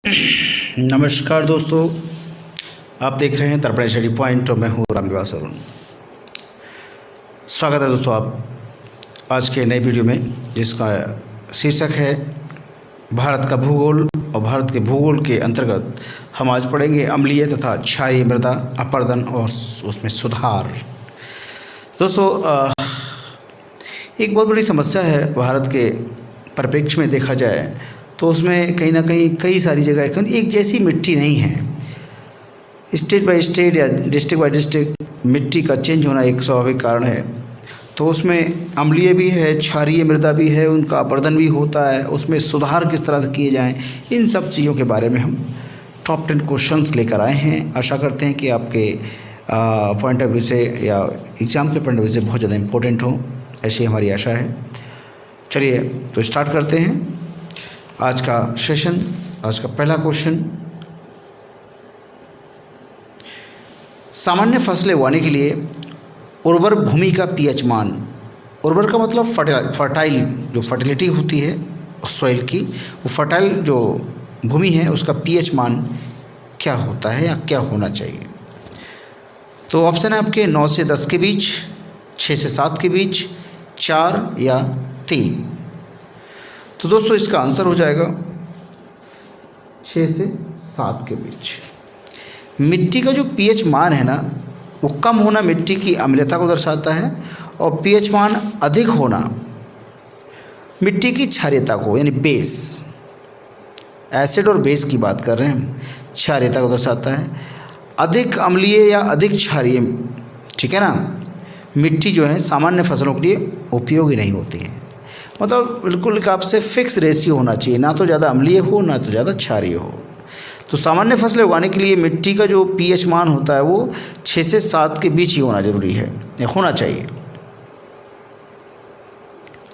नमस्कार दोस्तों, आप देख रहे हैं दर्पण स्टडी पॉइंट और मैं हूँ रामनिवास अरुण। स्वागत है दोस्तों आप आज के नए वीडियो में, जिसका शीर्षक है भारत का भूगोल। और भारत के भूगोल के अंतर्गत हम आज पढ़ेंगे अम्लीय तथा क्षारीय मृदा अपरदन और उसमें सुधार। दोस्तों एक बहुत बड़ी समस्या है भारत के परिप्रेक्ष्य में देखा जाए तो उसमें कहीं ना कहीं कई सारी जगह एक जैसी मिट्टी नहीं है। स्टेट बाय स्टेट या डिस्ट्रिक्ट बाय डिस्ट्रिक्ट मिट्टी का चेंज होना एक स्वाभाविक कारण है। तो उसमें अम्लीय भी है, क्षारीय मृदा भी है, उनका अपरदन भी होता है। उसमें सुधार किस तरह से किए जाएं, इन सब चीज़ों के बारे में हम टॉप 10 क्वेश्चंस लेकर आए हैं। आशा करते हैं कि आपके पॉइंट ऑफ व्यू से या एग्ज़ाम के पॉइंट ऑफ व्यू से बहुत ज़्यादा इम्पोर्टेंट हो, ऐसी हमारी आशा है। चलिए तो स्टार्ट करते हैं आज का सेशन। आज का पहला क्वेश्चन, सामान्य फसलें उगाने के लिए उर्वर भूमि का पीएच मान। उर्वर का मतलब फर्टाइल, जो फर्टिलिटी होती है सॉइल की, वो फर्टाइल जो भूमि है उसका पीएच मान क्या होता है या क्या होना चाहिए। तो ऑप्शन है आपके 9 से 10 के बीच, 6 से 7 के बीच, 4 या 3। तो दोस्तों इसका आंसर हो जाएगा 6 से 7 के बीच। मिट्टी का जो पीएच मान है ना, वो कम होना मिट्टी की अम्लता को दर्शाता है और पीएच मान अधिक होना मिट्टी की क्षारीयता को, यानी बेस, एसिड और बेस की बात कर रहे हैं हम, क्षारीयता को दर्शाता है। अधिक अम्लीय या अधिक क्षारीय, ठीक है ना, मिट्टी जो है सामान्य फसलों के लिए उपयोगी नहीं होती है। मतलब बिल्कुल एक आपसे फिक्स रेशियो होना चाहिए, ना तो ज़्यादा अम्लीय हो ना तो ज़्यादा क्षारीय हो। तो सामान्य फसलें उगाने के लिए मिट्टी का जो पीएच मान होता है वो 6 से 7 के बीच ही होना जरूरी है या होना चाहिए,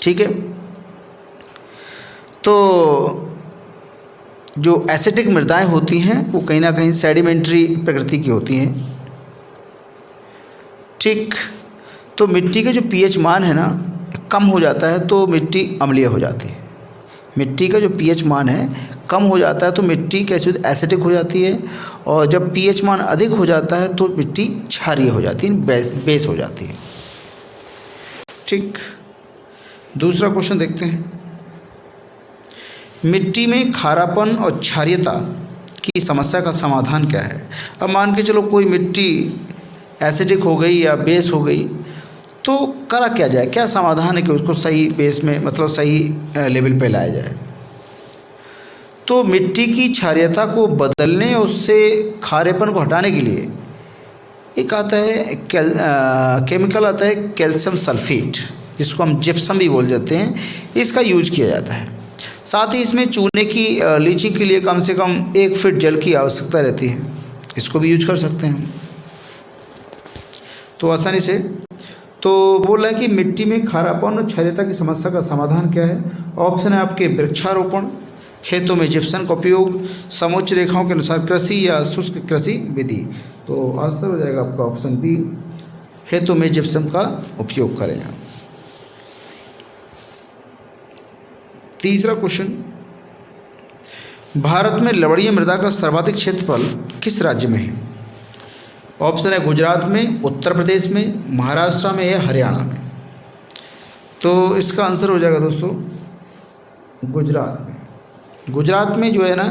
ठीक है। तो जो एसिडिक मृदाएं होती हैं वो कहीं ना कहीं सेडिमेंट्री प्रकृति की होती हैं, ठीक। तो मिट्टी का जो पीएच मान है ना कम हो जाता है तो मिट्टी अम्लीय हो जाती है। मिट्टी का जो पीएच मान है कम हो जाता है तो मिट्टी कैसी एसिडिक हो जाती है, और जब पीएच मान अधिक हो जाता है तो मिट्टी क्षारीय हो जाती है, बेस हो जाती है, ठीक। दूसरा क्वेश्चन देखते हैं, मिट्टी में खारापन और क्षारीयता की समस्या का समाधान क्या है। अब मान के चलो कोई मिट्टी एसिडिक हो गई या बेस हो गई, तो करा क्या जाए, क्या समाधान है कि उसको सही बेस में, मतलब सही लेवल पे लाया जाए। तो मिट्टी की क्षारीयता को बदलने और उससे खारेपन को हटाने के लिए एक आता है केमिकल आता है कैल्शियम सल्फेट, जिसको हम जिप्सम भी बोल जाते हैं, इसका यूज किया जाता है। साथ ही इसमें चूने की लीचिंग के लिए कम से कम 1 फीट जल की आवश्यकता रहती है, इसको भी यूज कर सकते हैं। तो आसानी से तो बोल रहा है कि मिट्टी में खारापन और क्षारीयता की समस्या का समाधान क्या है। ऑप्शन है आपके वृक्षारोपण, खेतों में जिप्सम का उपयोग, समोच्च रेखाओं के अनुसार कृषि या शुष्क कृषि विधि। तो आंसर हो जाएगा आपका ऑप्शन बी, खेतों में जिप्सम का उपयोग करें। तीसरा क्वेश्चन, भारत में लवणीय मृदा का सर्वाधिक क्षेत्रफल किस राज्य में है। ऑप्शन है गुजरात में, उत्तर प्रदेश में, महाराष्ट्र में या हरियाणा में। तो इसका आंसर हो जाएगा दोस्तों गुजरात में। गुजरात में जो है ना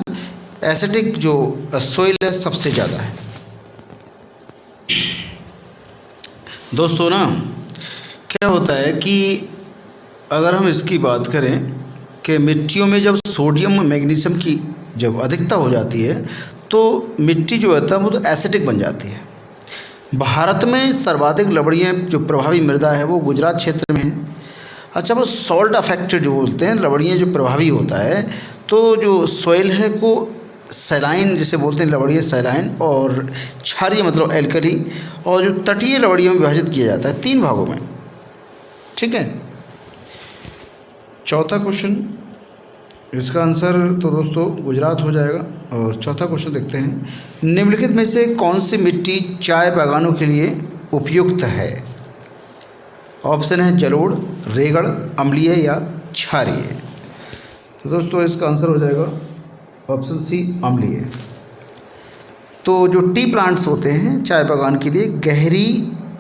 एसिडिक जो सोइल है सबसे ज़्यादा है। दोस्तों ना क्या होता है कि अगर हम इसकी बात करें कि मिट्टियों में जब सोडियम और मैग्नीशियम की जब अधिकता हो जाती है तो मिट्टी जो है वो तो एसिडिक बन जाती है। भारत में सर्वाधिक लवणीय जो प्रभावी मृदा है वो गुजरात क्षेत्र में है। अच्छा, वो सॉल्ट अफेक्टेड जो बोलते हैं, लवणीय जो प्रभावी होता है, तो जो सॉइल है को सैलाइन जिसे बोलते हैं, लवणीय सैलाइन, और क्षारीय मतलब एल्कली, और जो तटीय लवणीय में विभाजित किया जाता है 3 भागों में, ठीक है। चौथा क्वेश्चन, इसका आंसर तो दोस्तों गुजरात हो जाएगा। और चौथा क्वेश्चन देखते हैं, निम्नलिखित में से कौन सी मिट्टी चाय बागानों के लिए उपयुक्त है। ऑप्शन है जलोढ़, रेगड़, अम्लीय या क्षारीय। तो दोस्तों इसका आंसर हो जाएगा ऑप्शन सी अम्लीय। तो जो टी प्लांट्स होते हैं चाय बागान के लिए गहरी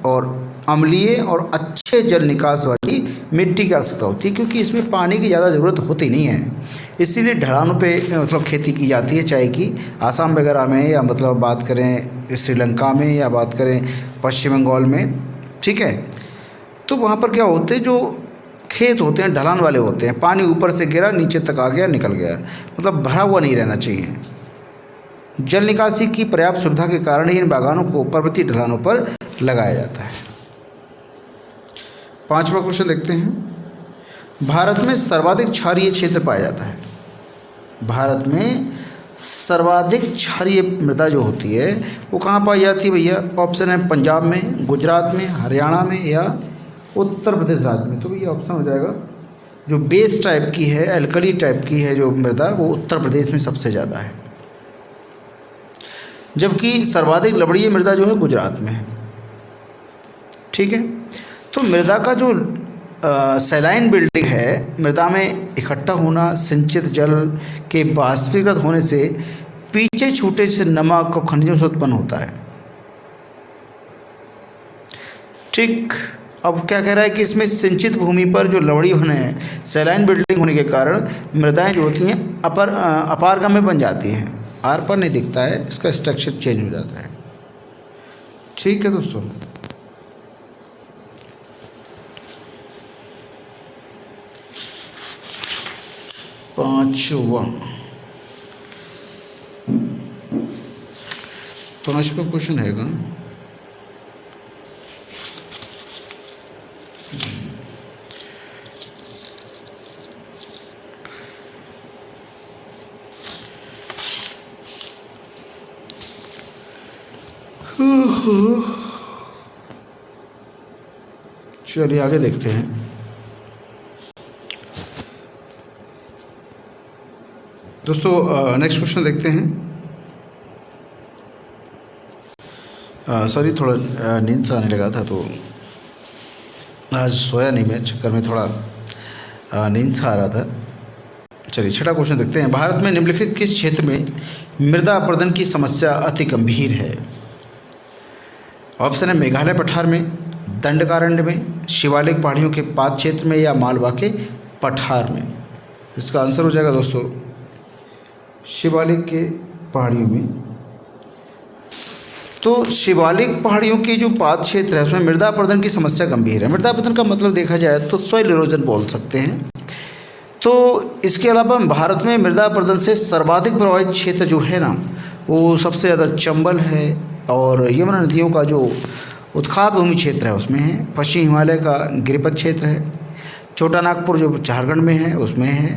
और अम्लीय और अच्छे जल निकास वाली मिट्टी की आवश्यकता होती है, क्योंकि इसमें पानी की ज़्यादा ज़रूरत होती नहीं है, इसीलिए ढलानों पे मतलब खेती की जाती है चाय की। आसाम वगैरह में, या मतलब बात करें श्रीलंका में, या बात करें पश्चिम बंगाल में, ठीक है, तो वहाँ पर क्या होते हैं, जो खेत होते हैं ढलान वाले होते हैं, पानी ऊपर से गिरा नीचे तक आ गया निकल गया, मतलब भरा हुआ नहीं रहना चाहिए। जल निकासी की पर्याप्त सुविधा के कारण ही इन बागानों को पर्वतीय ढलानों पर लगाया जाता है। 5वां क्वेश्चन देखते हैं। भारत में सर्वाधिक क्षारीय क्षेत्र पाया जाता है। भारत में सर्वाधिक क्षारीय मृदा जो होती है वो कहाँ पाई जाती है भैया? ऑप्शन है पंजाब में, गुजरात में, हरियाणा में या उत्तर प्रदेश राज्य में। तो भैया ऑप्शन हो जाएगा जो बेस टाइप की है, एल्कली टाइप की है जो मृदा, वो उत्तर प्रदेश में सबसे ज़्यादा है, जबकि सर्वाधिक लवणीय मृदा जो है गुजरात में है। ठीक है, तो मृदा का जो सैलाइन बिल्डिंग है, मृदा में इकट्ठा होना, सिंचित जल के बाष्पीकृत होने से पीछे छूटे से नमक और खनिजों से उत्पन्न होता है। ठीक, अब क्या कह रहा है कि इसमें सिंचित भूमि पर जो लवणीय होने हैं, सैलाइन बिल्डिंग होने के कारण मृदाएं जो होती हैं अपारगम्य बन जाती हैं। आर पर नहीं दिखता है, इसका स्ट्रक्चर चेंज हो जाता है। ठीक है दोस्तों, पांचवा क्वेश्चन हैगा चलिए आगे देखते हैं। दोस्तों नेक्स्ट क्वेश्चन देखते हैं। सॉरी, थोड़ा नींद से आने लगा था तो आज सोया नहीं मैं, चक्कर में थोड़ा नींद से आ रहा था। चलिए 6वां क्वेश्चन देखते हैं। भारत में निम्नलिखित किस क्षेत्र में मृदा अपरदन की समस्या अति गंभीर है? ऑप्शन है मेघालय पठार में, दंडकारण्य में, शिवालिक पहाड़ियों के पाद क्षेत्र में या मालवा के पठार में। इसका आंसर हो जाएगा दोस्तों शिवालिक के पहाड़ियों में। तो शिवालिक पहाड़ियों के जो पाद क्षेत्र है उसमें मृदा अपरदन की समस्या गंभीर है। मृदा अपरदन का मतलब देखा जाए तो सॉइल इरोजन बोल सकते हैं। तो इसके अलावा भारत में मृदा अपरदन से सर्वाधिक प्रभावित क्षेत्र जो है ना, वो सबसे ज़्यादा चंबल है और यमुना नदियों का जो उत्खात भूमि क्षेत्र है उसमें है। पश्चिम हिमालय का गिरिपथ क्षेत्र है। छोटा नागपुर जो झारखंड में है उसमें है।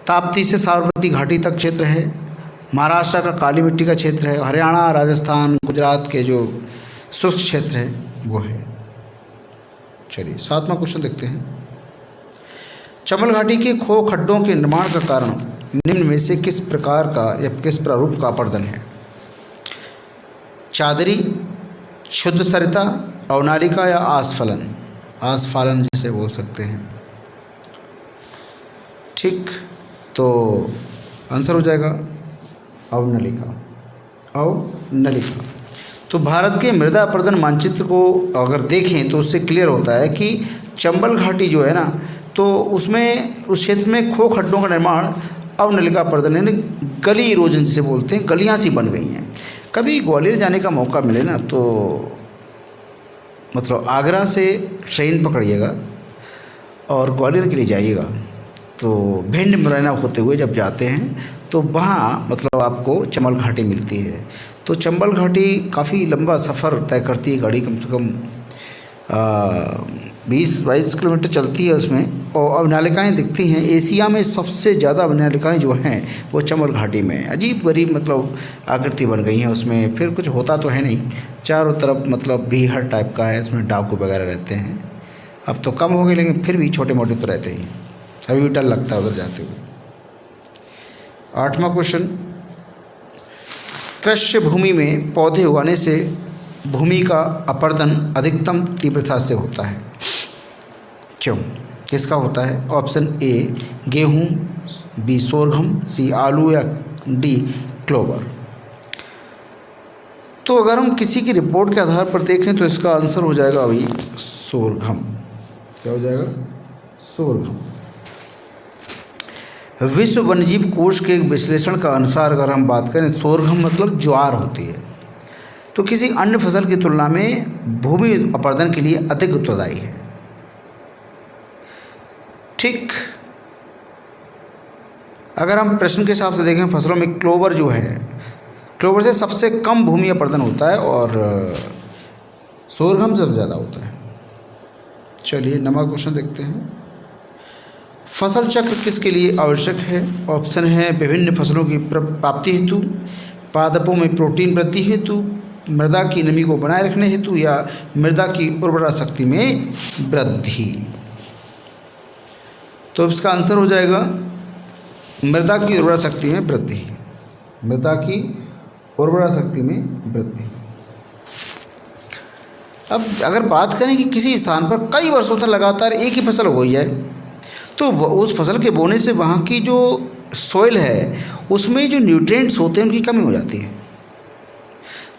ताप्ती से साबरमती घाटी तक क्षेत्र है। महाराष्ट्र का काली मिट्टी का क्षेत्र है। हरियाणा, राजस्थान, गुजरात के जो शुष्क क्षेत्र है वो है। चलिए 7वां क्वेश्चन देखते हैं। चंबल घाटी के खो खड्डों के निर्माण का कारण निम्न में से किस प्रकार का या किस प्रारूप का अपरदन है? चादरी, शुद्ध सरिता, अवनालिका या आस्फलन? आस्फालन जिसे बोल सकते हैं। ठीक, तो आंसर हो जाएगा अवनलिका। अवनलिका। तो भारत के मृदा अपरदन मानचित्र को अगर देखें तो उससे क्लियर होता है कि चंबल घाटी जो है ना, तो उसमें उस क्षेत्र में खो खड्डों का निर्माण अवनलिका अपरदन यानी गली इरोजन जिसे बोलते हैं, गलियाँ सी बन गई हैं। कभी ग्वालियर जाने का मौका मिले ना तो मतलब आगरा से ट्रेन पकड़िएगा और ग्वालियर के लिए जाइएगा, तो भिंड मुरैना होते हुए जब जाते हैं तो वहाँ मतलब आपको चंबल घाटी मिलती है। तो चंबल घाटी काफ़ी लंबा सफ़र तय करती है गाड़ी, कम से कम 20-22 किलोमीटर चलती है उसमें। और अवनालिकाएँ दिखती हैं। एशिया में सबसे ज़्यादा अवनालिकाएँ जो हैं वो चंबल घाटी में अजीब गरीब मतलब आकृति बन गई हैं उसमें। फिर कुछ होता तो है नहीं, चारों तरफ मतलब बीहड़ टाइप का है, उसमें डाकू वगैरह रहते हैं। अब तो कम हो गए लेकिन फिर भी छोटे मोटे तो रहते ही, अभी भी डर लगता है उधर जाते हुए। 8वां क्वेश्चन। कृष्य भूमि में पौधे उगाने से भूमि का अपरदन अधिकतम तीव्रता से होता है, क्यों? किसका होता है? ऑप्शन ए गेहूँ, बी सोरघम, सी आलू या डी क्लोवर। तो अगर हम किसी की रिपोर्ट के आधार पर देखें तो इसका आंसर हो जाएगा अभी सोरघम। क्या हो जाएगा? सोरघम। विश्व वन्यजीव कोष के विश्लेषण का अनुसार अगर हम बात करें, सोरघम मतलब ज्वार होती है, तो किसी अन्य फसल की तुलना में भूमि अपर्दन के लिए अधिक उत्तरदायी है। ठीक, अगर हम प्रश्न के हिसाब से देखें फसलों में क्लोवर जो है, क्लोवर से सबसे कम भूमि अपर्दन होता है और सोरघम सबसे ज़्यादा होता है। चलिए नंबर क्वेश्चन देखते हैं। फसल चक्र किसके लिए आवश्यक है? ऑप्शन है विभिन्न फसलों की प्राप्ति हेतु, पादपों में प्रोटीन वृद्धि हेतु, मृदा की नमी को बनाए रखने हेतु, या मृदा की उर्वरा शक्ति में वृद्धि। तो इसका आंसर हो जाएगा मृदा की उर्वरा शक्ति में वृद्धि। मृदा की उर्वरा शक्ति में वृद्धि। अब अगर बात करें कि किसी स्थान पर कई वर्षों तक लगातार एक ही फसल बोई जाए तो उस फसल के बोने से वहाँ की जो सॉइल है उसमें जो न्यूट्रिएंट्स होते हैं उनकी कमी हो जाती है।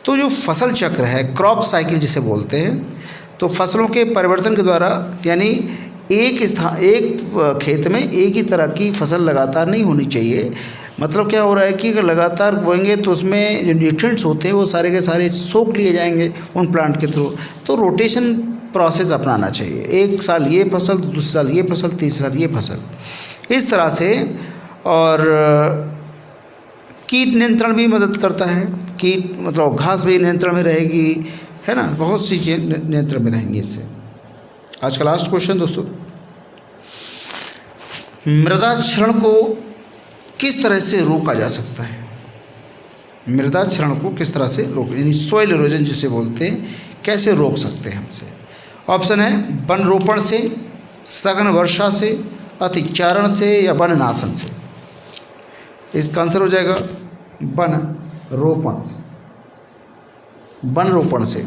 तो जो फसल चक्र है, क्रॉप साइकिल जिसे बोलते हैं, तो फसलों के परिवर्तन के द्वारा, यानी एक खेत में एक ही तरह की फसल लगातार नहीं होनी चाहिए। मतलब क्या हो रहा है कि अगर लगातार बोएंगे तो उसमें जो न्यूट्रिएंट्स होते हैं वो सारे के सारे सोख लिए जाएंगे उन प्लांट के थ्रू। तो रोटेशन प्रोसेस अपनाना चाहिए, एक साल ये फसल, दूसरे साल ये फसल, तीसरे साल ये फसल, इस तरह से। और कीट नियंत्रण भी मदद करता है। कीट मतलब घास भी नियंत्रण में रहेगी, है ना, बहुत सी चीज़ें नियंत्रण में रहेंगी इससे। आज का लास्ट क्वेश्चन दोस्तों, मृदा क्षरण को किस तरह से रोका जा सकता है? मृदा क्षरण को किस तरह से रोक, यानी सॉइल इरोजन जिसे बोलते हैं, कैसे रोक सकते हैं हमसे? ऑप्शन है वन रोपण से, सघन वर्षा से, अतिचारण से, या वन नाशन से। इसका आंसर हो जाएगा वन रोपण से। वन रोपण से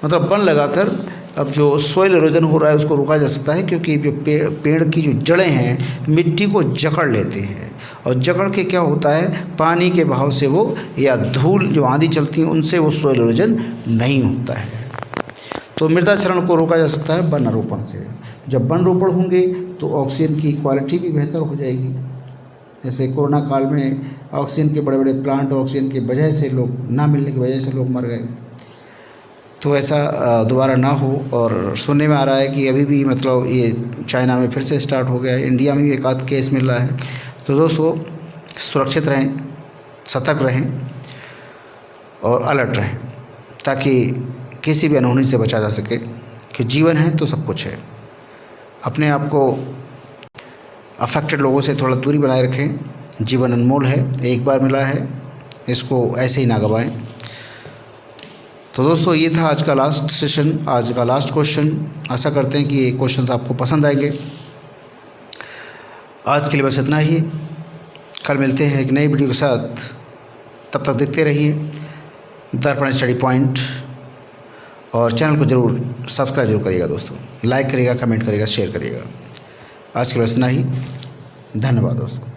मतलब वन लगाकर अब जो सॉइल इरोजन हो रहा है उसको रोका जा सकता है, क्योंकि जो पेड़ की जो जड़ें हैं मिट्टी को जकड़ लेते हैं, और जकड़ के क्या होता है, पानी के बहाव से वो, या धूल जो आंधी चलती है उनसे वो सॉइल इरोजन नहीं होता है। तो मृदा क्षरण को रोका जा सकता है वन रोपण से। जब वन रोपण होंगे तो ऑक्सीजन की क्वालिटी भी बेहतर हो जाएगी। जैसे कोरोना काल में ऑक्सीजन के बड़े बड़े प्लांट, ऑक्सीजन की वजह से लोग ना मिलने की वजह से लोग मर गए, तो ऐसा दोबारा ना हो। और सुनने में आ रहा है कि अभी भी मतलब ये चाइना में फिर से स्टार्ट हो गया है, इंडिया में भी एक आध केस मिल रहा है। तो दोस्तों सुरक्षित रहें, सतर्क रहें और अलर्ट रहें, ताकि किसी भी अनहोनी से बचा जा सके। कि जीवन है तो सब कुछ है। अपने आप को अफेक्टेड लोगों से थोड़ा दूरी बनाए रखें। जीवन अनमोल है, एक बार मिला है, इसको ऐसे ही ना गंवाएं। तो दोस्तों ये था आज का लास्ट सेशन, आज का लास्ट क्वेश्चन। आशा करते हैं कि ये क्वेश्चंस आपको पसंद आएंगे। आज के लिए बस इतना ही। कल मिलते हैं एक नई वीडियो के साथ। तब तक देखते रहिए दर्पण स्टडी पॉइंट, और चैनल को ज़रूर सब्सक्राइब जरूर करिएगा दोस्तों। लाइक करिएगा, कमेंट करिएगा, शेयर करिएगा। आज के लिए बस इतना ही। धन्यवाद दोस्तों।